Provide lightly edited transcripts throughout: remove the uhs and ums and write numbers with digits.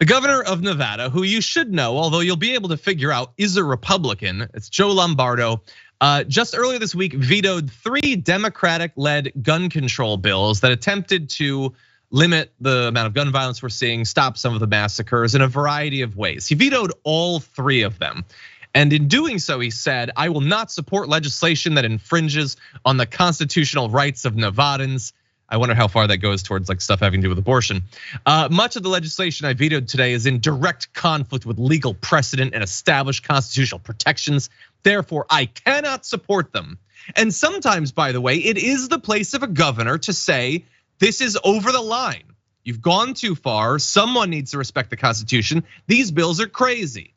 The governor of Nevada, who you should know, although you'll be able to figure out, is a Republican. It's Joe Lombardo. Just earlier this week, vetoed 3 Democratic-led gun control bills that attempted to limit the amount of gun violence we're seeing, stop some of the massacres in a variety of ways. He vetoed all 3 of them. And in doing so, he said, I will not support legislation that infringes on the constitutional rights of Nevadans. I wonder how far that goes towards like stuff having to do with abortion. Much of the legislation I vetoed today is in direct conflict with legal precedent and established constitutional protections. Therefore, I cannot support them. And sometimes, by the way, it is the place of a governor to say, this is over the line. You've gone too far. Someone needs to respect the Constitution. These bills are crazy.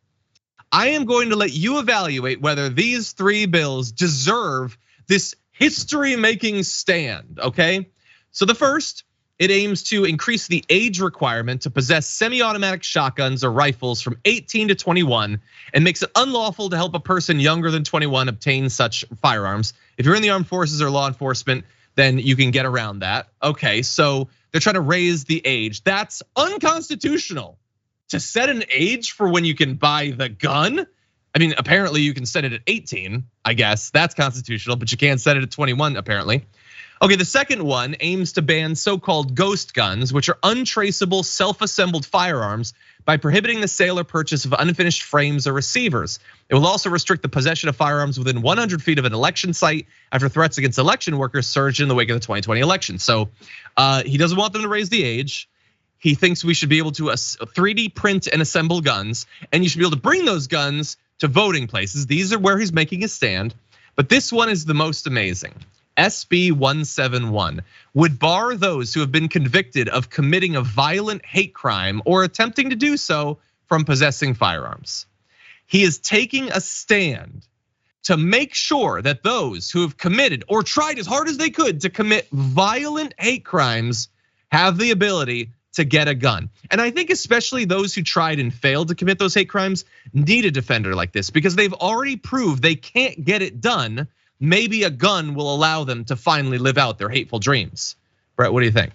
I am going to let you evaluate whether these 3 bills deserve this history-making stand, okay? So the first, it aims to increase the age requirement to possess semi-automatic shotguns or rifles from 18 to 21 and makes it unlawful to help a person younger than 21 obtain such firearms. If you're in the armed forces or law enforcement, then you can get around that. Okay, so they're trying to raise the age. That's unconstitutional. To set an age for when you can buy the gun? I mean, apparently you can set it at 18, I guess. That's constitutional, but you can't set it at 21, apparently. Okay, the second one aims to ban so-called ghost guns, which are untraceable, self-assembled firearms, by prohibiting the sale or purchase of unfinished frames or receivers. It will also restrict the possession of firearms within 100 feet of an election site after threats against election workers surged in the wake of the 2020 election. So he doesn't want them to raise the age. He thinks we should be able to 3D print and assemble guns, and you should be able to bring those guns to voting places. These are where he's making a stand. But this one is the most amazing. SB 171 would bar those who have been convicted of committing a violent hate crime or attempting to do so from possessing firearms. He is taking a stand to make sure that those who have committed or tried as hard as they could to commit violent hate crimes have the ability to get a gun. And I think especially those who tried and failed to commit those hate crimes need a defender like this because they've already proved they can't get it done. Maybe a gun will allow them to finally live out their hateful dreams. Brett, what do you think?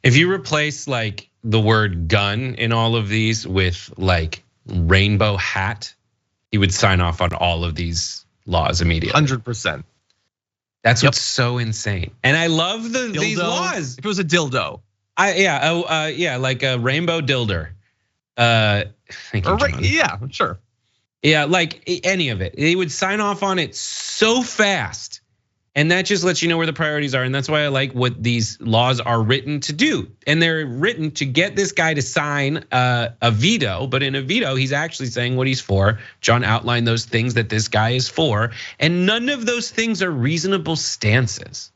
If you replace like the word gun in all of these with like rainbow hat, he would sign off on all of these laws immediately. 100%. That's what's so insane. And I love these laws. If it was a dildo. Yeah, like a rainbow dilder. Thank you, John. Yeah, sure. Yeah, like any of it. They would sign off on it so fast. And that just lets you know where the priorities are. And that's why I like what these laws are written to do. And they're written to get this guy to sign a veto. But in a veto, he's actually saying what he's for. John outlined those things that this guy is for. And none of those things are reasonable stances.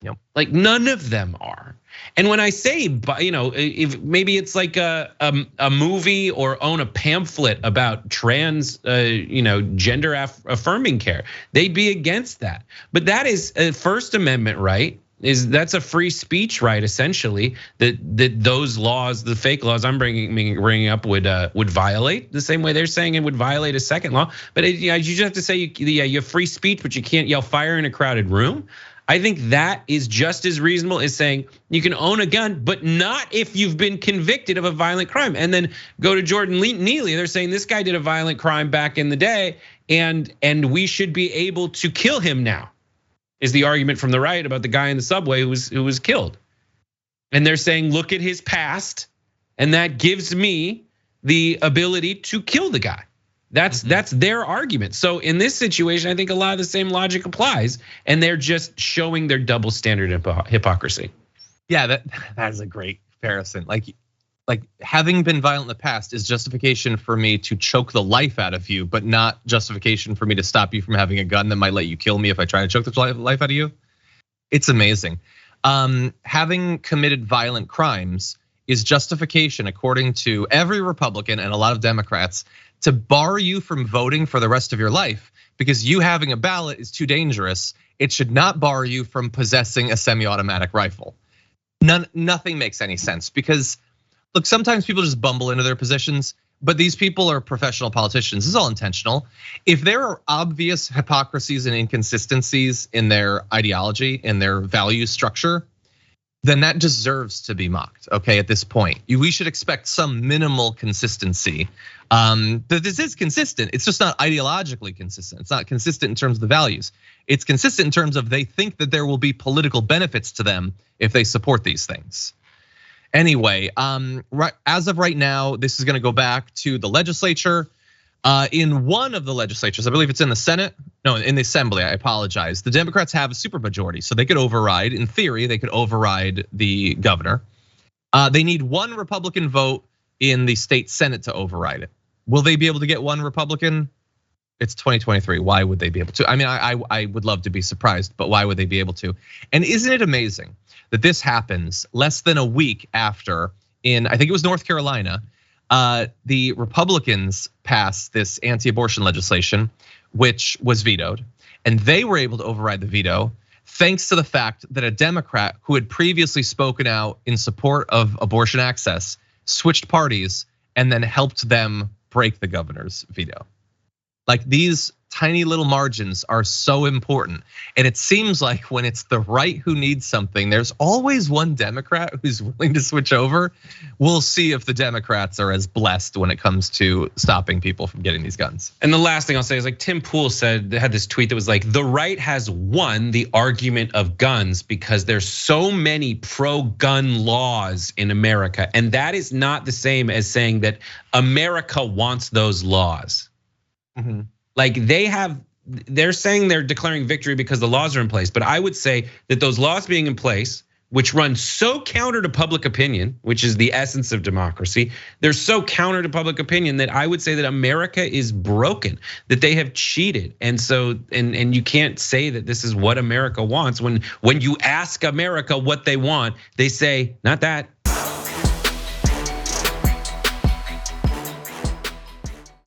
Yep. Like none of them are. And when I say, if maybe it's like a movie or own a pamphlet about trans, gender affirming care, they'd be against that. But that is a First Amendment right. That's a free speech right, essentially. That those laws, the fake laws I'm bringing up, would violate the same way they're saying it would violate a second law. But you just have to say you have free speech, but you can't yell fire in a crowded room. I think that is just as reasonable as saying you can own a gun, but not if you've been convicted of a violent crime. And then go to Jordan Neely. They're saying this guy did a violent crime back in the day, and we should be able to kill him now. Is the argument from the right about the guy in the subway who was killed? And they're saying, look at his past, and that gives me the ability to kill the guy. That's their argument. So in this situation, I think a lot of the same logic applies, and they're just showing their double standard hypocrisy. Yeah, that is a great comparison. Like having been violent in the past is justification for me to choke the life out of you, but not justification for me to stop you from having a gun that might let you kill me if I try to choke the life out of you. It's amazing. Having committed violent crimes is justification, according to every Republican and a lot of Democrats, to bar you from voting for the rest of your life because you having a ballot is too dangerous. It should not bar you from possessing a semi-automatic rifle. Nothing makes any sense because look, sometimes people just bumble into their positions, but these people are professional politicians. This is all intentional. If there are obvious hypocrisies and inconsistencies in their ideology and their value structure, then that deserves to be mocked, okay, at this point. We should expect some minimal consistency. That this is consistent, it's just not ideologically consistent. It's not consistent in terms of the values. It's consistent in terms of they think that there will be political benefits to them if they support these things. Anyway, as of right now, this is gonna go back to the legislature. In one of the legislatures, I believe it's in the Senate, no, in the Assembly, I apologize. The Democrats have a supermajority, so they could override, in theory, they could override the governor. They need one Republican vote in the state Senate to override it. Will they be able to get one Republican? It's 2023, why would they be able to? I mean, I would love to be surprised, but why would they be able to? And isn't it amazing that this happens less than a week after, I think it was North Carolina, the Republicans passed this anti-abortion legislation, which was vetoed, and they were able to override the veto thanks to the fact that a Democrat who had previously spoken out in support of abortion access switched parties and then helped them break the governor's veto. Like, these tiny little margins are so important. And it seems like when it's the right who needs something, there's always one Democrat who's willing to switch over. We'll see if the Democrats are as blessed when it comes to stopping people from getting these guns. And the last thing I'll say is, like, Tim Pool had this tweet that was like, the right has won the argument of guns because there's so many pro-gun laws in America. And that is not the same as saying that America wants those laws. Mm-hmm. Like, they're saying they're declaring victory because the laws are in place. But I would say that those laws being in place, which run so counter to public opinion, which is the essence of democracy, they're so counter to public opinion that I would say that America is broken, that they have cheated. And so, and you can't say that this is what America wants when you ask America what they want, they say, not that,